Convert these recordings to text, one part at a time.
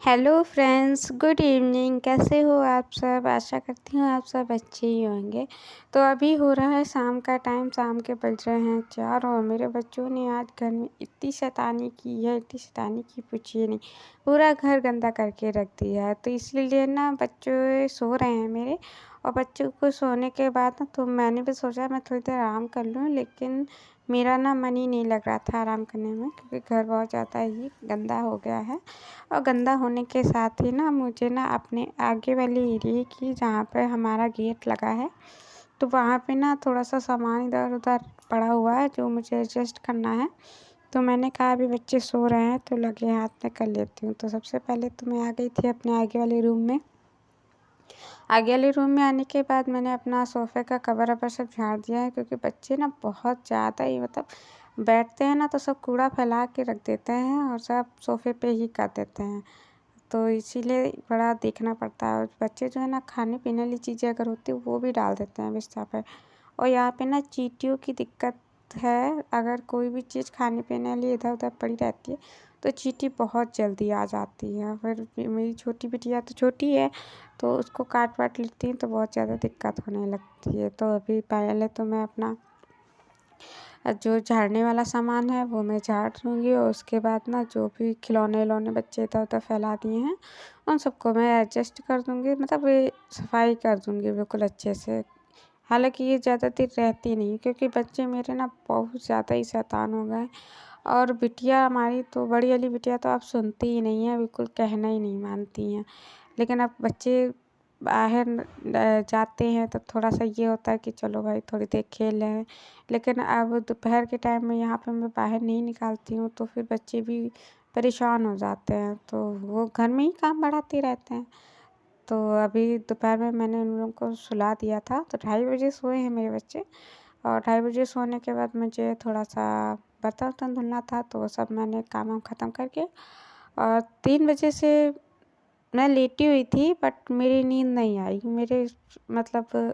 Hello friends, good evening. कैसे हो आप सब? आशा करती हूँ आप सब अच्छे ही होंगे। तो अभी हो रहा है शाम का टाइम, शाम के बज रहे हैं 4 और मेरे बच्चों ने आज घर में इतनी शैतानी की है, इतनी शैतानी की पूछिए नहीं। पूरा घर गंदा करके रख दिया है। तो इसलिए ना बच्चे सो रहे हैं मेरे, और बच्चों को सोने के बाद ना तो मैंने भी सोचा मैं थोड़ी देर आराम कर लूँ, लेकिन मेरा ना मन ही नहीं लग रहा था आराम करने में, क्योंकि घर बहुत ज़्यादा ही गंदा हो गया है। और गंदा होने के साथ ही ना मुझे ना अपने आगे वाले एरिया की, जहाँ पे हमारा गेट लगा है, तो वहाँ पे ना थोड़ा सा सामान इधर उधर पड़ा हुआ है जो मुझे एडजस्ट करना है। तो मैंने कहा अभी बच्चे सो रहे हैं तो लगे हाथ में कर लेती हूँ। तो सबसे पहले तो मैं आ गई थी अपने आगे वाले रूम में। आगे वाले रूम में आने के बाद मैंने अपना सोफ़े का कवर ववर सब झाड़ दिया है, क्योंकि बच्चे ना बहुत ज़्यादा ही बैठते हैं ना तो सब कूड़ा फैला के रख देते हैं और सब सोफ़े पे ही कर देते हैं। तो इसीलिए बड़ा देखना पड़ता है। और बच्चे जो है ना खाने पीने वाली चीज़ें अगर होती है वो भी डाल देते हैं बिस्तर पे। और यहाँ पे ना चींटियों की दिक्कत है। अगर कोई भी चीज़ खाने पीने वाली इधर उधर पड़ी रहती है तो चींटी बहुत जल्दी आ जाती है। फिर मेरी छोटी बिटिया तो छोटी है, तो उसको काट वाट लेती हैं तो बहुत ज़्यादा दिक्कत होने लगती है। तो अभी पहले तो मैं अपना जो झाड़ने वाला सामान है वो मैं झाड़ दूँगी, और उसके बाद ना जो भी खिलौने विलौने बच्चे इधर उधर फैला दिए हैं उन सबको मैं एडजस्ट कर दूँगी, मतलब ये सफाई कर दूँगी बिल्कुल अच्छे से। हालाँकि ये ज़्यादा देर रहती नहीं, क्योंकि बच्चे मेरे ना बहुत ज़्यादा ही शैतान हो गए। और बिटिया हमारी तो, बड़ी वाली बिटिया तो अब सुनती ही नहीं है, बिल्कुल कहना ही नहीं मानती हैं। लेकिन अब बच्चे बाहर जाते हैं तो थोड़ा सा ये होता है कि चलो भाई थोड़ी देर खेल रहे हैं। लेकिन अब दोपहर के टाइम में यहाँ पे मैं बाहर नहीं निकालती हूँ तो फिर बच्चे भी परेशान हो जाते हैं, तो वो घर में ही काम बढ़ाते रहते हैं। तो अभी दोपहर में मैंने उन लोगों को सुला दिया था, तो 2:30 बजे सोए हैं मेरे बच्चे। और 2:30 बजे सोने के बाद मुझे थोड़ा सा बर्तन वर्तन धुलना था, तो वो सब मैंने काम वाम ख़त्म करके, और 3 बजे से मैं लेटी हुई थी, बट मेरी नींद नहीं आई। मेरे मतलब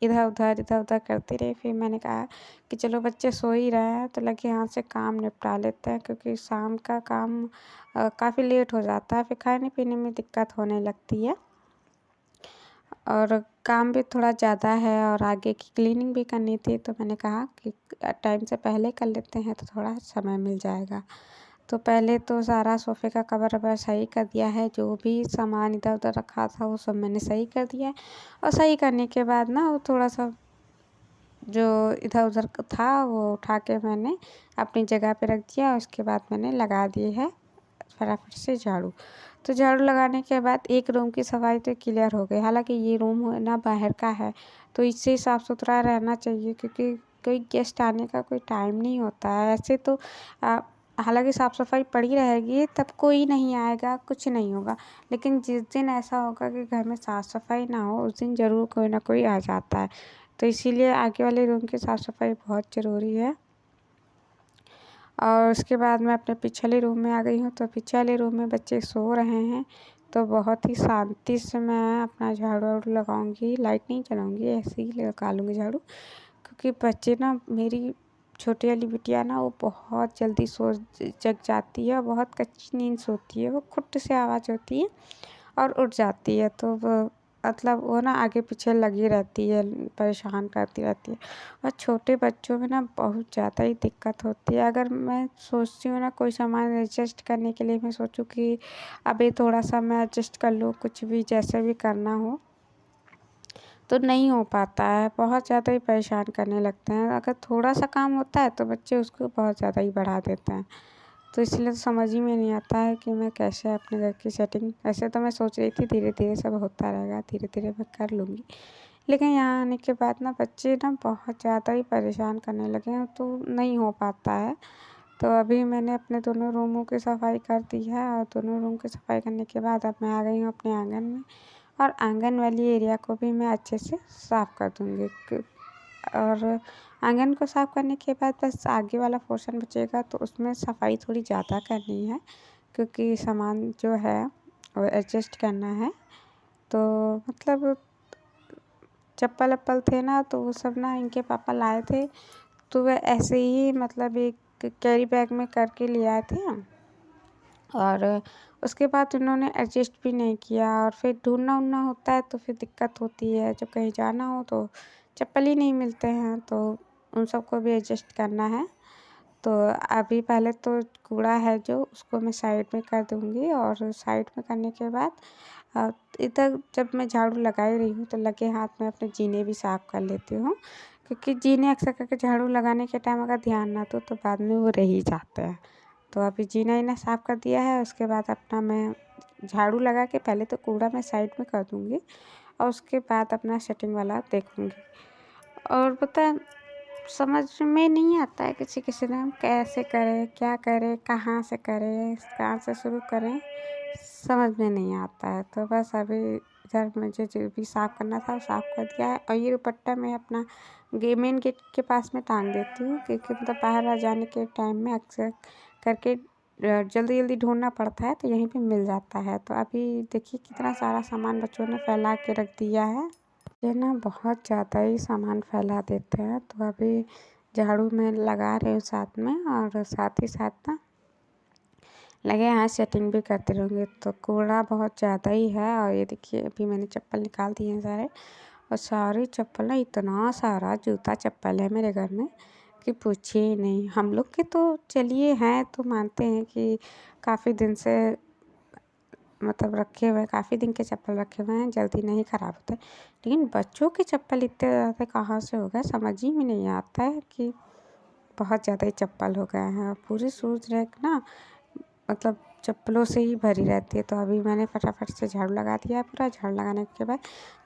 इधर उधर करती रही। फिर मैंने कहा कि चलो बच्चे सो ही रहे हैं तो लगे हाथ से काम निपटा लेते हैं, क्योंकि शाम का काम काफ़ी लेट हो जाता है, फिर खाने पीने में दिक्कत होने लगती है। और काम भी थोड़ा ज़्यादा है और आगे की क्लीनिंग भी करनी थी, तो मैंने कहा कि टाइम से पहले कर लेते हैं तो थोड़ा समय मिल जाएगा। तो पहले तो सारा सोफ़े का कवर ववर सही कर दिया है, जो भी सामान इधर उधर रखा था वो सब मैंने सही कर दिया है। और सही करने के बाद ना वो थोड़ा सा जो इधर उधर था वो उठा के मैंने अपनी जगह पे रख दिया। उसके बाद मैंने लगा दी है फटाफट से झाड़ू। तो झाड़ू लगाने के बाद एक रूम की सफाई तो क्लियर हो गई। हालांकि ये रूम ना बाहर का है, तो इससे साफ़ सुथरा रहना चाहिए, क्योंकि कोई गेस्ट आने का कोई टाइम नहीं होता है। ऐसे तो हालांकि साफ़ सफाई पड़ी रहेगी तब कोई नहीं आएगा, कुछ नहीं होगा। लेकिन जिस दिन ऐसा होगा कि घर में साफ़ सफाई ना हो, उस दिन ज़रूर कोई ना कोई आ जाता है। तो इसीलिए आगे वाले रूम की साफ़ सफाई बहुत ज़रूरी है। और उसके बाद मैं अपने पीछे वाले रूम में आ गई हूँ। तो पीछे वाले रूम में बच्चे सो रहे हैं, तो बहुत ही शांति से मैं अपना झाड़ू वाड़ू लगाऊंगी। लाइट नहीं चलाऊंगी, ऐसे ही लगा लूँगी झाड़ू, क्योंकि बच्चे ना, मेरी छोटी वाली बिटिया ना वो बहुत जल्दी सो जग जाती है, बहुत कच्ची नींद सोती है। वो खुट से आवाज़ होती है और उठ जाती है, तो वो ना आगे पीछे लगी रहती है, परेशान करती रहती है। और छोटे बच्चों में ना बहुत ज़्यादा ही दिक्कत होती है। अगर मैं सोचती हूँ ना कोई सामान एडजस्ट करने के लिए, मैं सोचूँ कि अभी थोड़ा सा मैं एडजस्ट कर लूँ, कुछ भी जैसे भी करना हो, तो नहीं हो पाता है। बहुत ज़्यादा ही परेशान करने लगते हैं। अगर थोड़ा सा काम होता है तो बच्चे उसको बहुत ज़्यादा ही बढ़ा देते हैं। तो इसलिए तो समझ ही में नहीं आता है कि मैं कैसे अपने घर की सेटिंग, ऐसे तो मैं सोच रही थी धीरे धीरे सब होता रहेगा, धीरे धीरे मैं कर लूँगी। लेकिन यहाँ आने के बाद ना बच्चे ना बहुत ज़्यादा ही परेशान करने लगे हैं, तो नहीं हो पाता है। तो अभी मैंने अपने दोनों रूमों की सफाई कर दी है, और दोनों रूम की सफाई करने के बाद अब मैं आ गई हूँ अपने आंगन में। और आंगन वाली एरिया को भी मैं अच्छे से साफ़ कर दूँगी। और आंगन को साफ़ करने के बाद बस आगे वाला पोर्शन बचेगा, तो उसमें सफाई थोड़ी ज़्यादा करनी है, क्योंकि सामान जो है वो एडजस्ट करना है। तो मतलब चप्पल वप्पल थे ना, तो वो सब ना इनके पापा लाए थे, तो वह ऐसे ही मतलब एक कैरी बैग में करके ले आए थे। और उसके बाद उन्होंने एडजस्ट भी नहीं किया और फिर ढूँढना वूढना होता है तो फिर दिक्कत होती है। जब कहीं जाना हो तो चप्पल ही नहीं मिलते हैं, तो उन सबको भी एडजस्ट करना है। तो अभी पहले तो कूड़ा है जो उसको मैं साइड में कर दूँगी और साइड में करने के बाद इधर जब मैं झाड़ू लगा ही रही हूँ तो लगे हाथ में अपने जीने भी साफ़ कर लेती हूँ, क्योंकि जीने अक्सर करके झाड़ू लगाने के टाइम अगर ध्यान ना दो तो बाद में वो रह ही जाते हैं। तो अभी जीना ईना साफ़ कर दिया है, उसके बाद अपना मैं झाड़ू लगा के पहले तो कूड़ा मैं साइड में कर दूँगी और उसके बाद अपना सेटिंग वाला देखूँगी। और पता है, समझ में नहीं आता है किसी ने कैसे करें, क्या करें, कहाँ से करें, कहाँ से शुरू करें, समझ में नहीं आता है। तो बस अभी इधर मुझे जो भी साफ़ करना था वो साफ़ कर दिया है और ये दुपट्टा मैं अपना मेन गेट के पास में टांग देती हूँ, क्योंकि मतलब बाहर आ जाने के टाइम में अक्सर करके जल्दी जल्दी ढूंढना पड़ता है तो यहीं पे मिल जाता है। तो अभी देखिए कितना सारा सामान बच्चों ने फैला के रख दिया है। ये ना बहुत ज़्यादा ही सामान फैला देते हैं। तो अभी झाड़ू में लगा रही हूँ साथ में और साथ ही साथ ना लगे यहाँ सेटिंग भी करते रहूँगी। तो कूड़ा बहुत ज़्यादा ही है और ये देखिए अभी मैंने चप्पल निकाल दिए हैं सारे, और सारी चप्पल ना इतना सारा जूता चप्पल है मेरे घर में कि पूछिए ही नहीं। हम लोग के तो चलिए हैं तो मानते हैं कि काफ़ी दिन से मतलब रखे हुए, काफ़ी दिन के चप्पल रखे हुए हैं, जल्दी नहीं ख़राब होते, लेकिन बच्चों के चप्पल इतने ज़्यादा कहाँ से हो गए समझ ही में नहीं आता है कि बहुत ज़्यादा ही चप्पल हो गए हैं। पूरी शूज़ रैक ना मतलब चप्पलों से ही भरी रहती है। तो अभी मैंने फटाफट से झाड़ू लगा दिया है पूरा। झाड़ू लगाने के बाद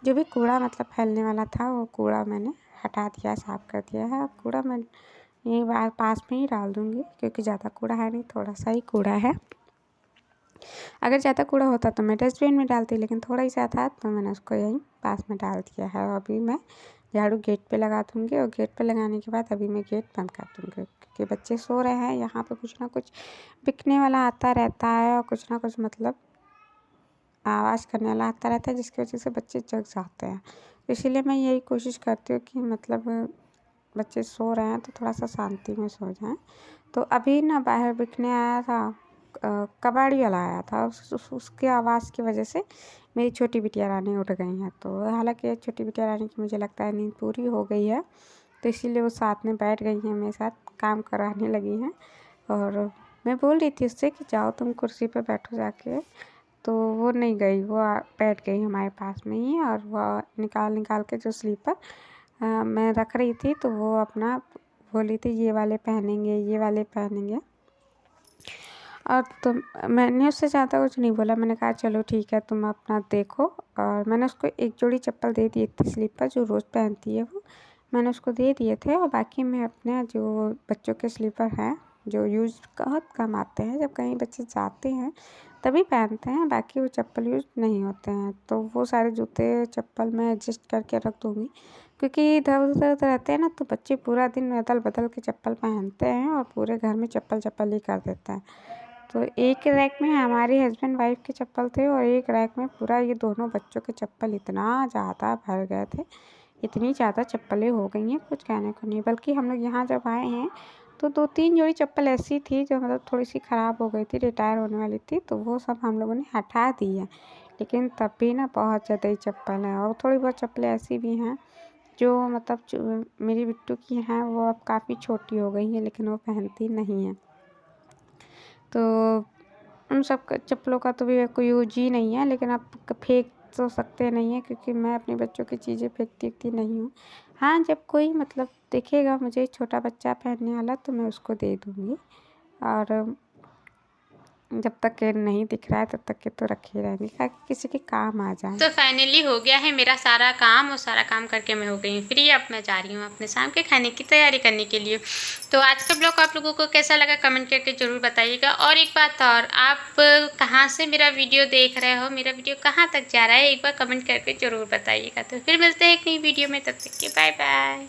जो भी कूड़ा मतलब फैलने वाला था वो कूड़ा मैंने हटा दिया, साफ़ कर दिया है। कूड़ा मैं यहीं पास में ही डाल दूँगी, क्योंकि ज़्यादा कूड़ा है नहीं, थोड़ा सा ही कूड़ा है। अगर ज़्यादा कूड़ा होता तो मैं डस्टबिन में डालती, लेकिन थोड़ा ही सा था तो मैंने उसको यहीं पास में डाल दिया है। और अभी मैं झाड़ू गेट पे लगा दूँगी और गेट पे लगाने के बाद अभी मैं गेट बंद कर दूँगी, क्योंकि बच्चे सो रहे हैं। यहाँ पे कुछ ना कुछ बिकने वाला आता रहता है और कुछ ना कुछ मतलब आवाज़ करने वाला आता रहता है, जिसकी वजह से बच्चे जग जाते हैं। इसीलिए मैं यही कोशिश करती हूँ कि मतलब बच्चे सो रहे हैं तो थोड़ा सा शांति में सो जाएं। तो अभी ना बाहर बिकने आया था, कबाड़ी वाला आया था, उसकी आवाज़ की वजह से मेरी छोटी बिटिया रानी उठ गई हैं। तो हालांकि छोटी बिटिया रानी की मुझे लगता है नींद पूरी हो गई है, तो इसीलिए वो साथ में बैठ गई हैं, मेरे साथ काम कराने लगी हैं। और मैं बोल रही थी उससे कि जाओ तुम कुर्सी पे बैठो जाके, तो वो नहीं गई, वो बैठ गई हमारे पास में ही। और वो निकाल के जो स्लीपर मैं रख रही थी तो वो अपना बोली थी ये वाले पहनेंगे, ये वाले पहनेंगे। और तो मैंने उससे ज़्यादा कुछ नहीं बोला, मैंने कहा चलो ठीक है तुम अपना देखो। और मैंने उसको एक जोड़ी चप्पल दे दी थी स्लीपर, जो रोज़ पहनती है वो मैंने उसको दे दिए थे। और बाकी मैं अपने जो बच्चों के स्लीपर हैं जो यूज़ बहुत कम आते हैं, जब कहीं बच्चे जाते हैं तभी पहनते हैं, बाकी वो चप्पल यूज़ नहीं होते हैं, तो वो सारे जूते चप्पल मैं एडजस्ट करके रख दूँगी। क्योंकि इधर उधर रहते हैं ना तो बच्चे पूरा दिन बदल बदल के चप्पल पहनते हैं और पूरे घर में चप्पल चप्पल ही कर देते हैं। तो एक रैक में हमारे हस्बैंड वाइफ के चप्पल थे और एक रैक में पूरा ये दोनों बच्चों के चप्पल इतना ज़्यादा भर गए थे, इतनी ज़्यादा चप्पलें हो गई हैं कुछ कहने को नहीं। बल्कि हम लोग यहाँ जब आए हैं तो 2-3 जोड़ी चप्पल ऐसी थी जो मतलब थोड़ी सी ख़राब हो गई थी, रिटायर होने वाली थी, तो वो सब हम लोगों ने हटा दी है। लेकिन तब भी ना बहुत ज़्यादा ही चप्पल है। और थोड़ी बहुत चप्पलें ऐसी भी हैं जो मतलब जो मेरी बिट्टू की हैं वो अब काफ़ी छोटी हो गई हैं, लेकिन वो पहनती नहीं है। तो उन सब चप्पलों का तो भी कोई यूज ही नहीं है, लेकिन आप फेंक तो सकते नहीं हैं, क्योंकि मैं अपने बच्चों की चीज़ें फेंकती नहीं हूँ। हाँ, जब कोई मतलब दिखेगा मुझे छोटा बच्चा पहनने वाला तो मैं उसको दे दूँगी, और जब तक ये नहीं दिख रहा है तब तक के तो रखे रहेंगे ताकि किसी के काम आ जाए। तो फाइनली हो गया है मेरा सारा काम, और सारा काम करके मैं हो गई हूँ फ्री। अब मैं जा रही हूँ अपने शाम के खाने की तैयारी करने के लिए। तो आज का ब्लॉग आप लोगों को कैसा लगा कमेंट करके ज़रूर बताइएगा। और एक बात और, आप कहाँ से मेरा वीडियो देख रहे हो, मेरा वीडियो कहाँ तक जा रहा है, एक बार कमेंट करके ज़रूर बताइएगा। तो फिर मिलते हैं एक नई वीडियो में, तब तक के बाय बाय।